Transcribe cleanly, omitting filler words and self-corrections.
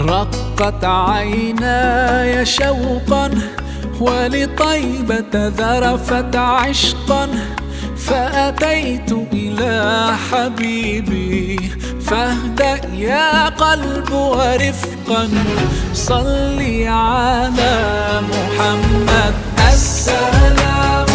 رقت عيناي شوقا ولطيبة ذرفت عشقا، فأتيت إلى حبيبي فاهدأ يا قلب ورفقا. صلي على محمد. السلام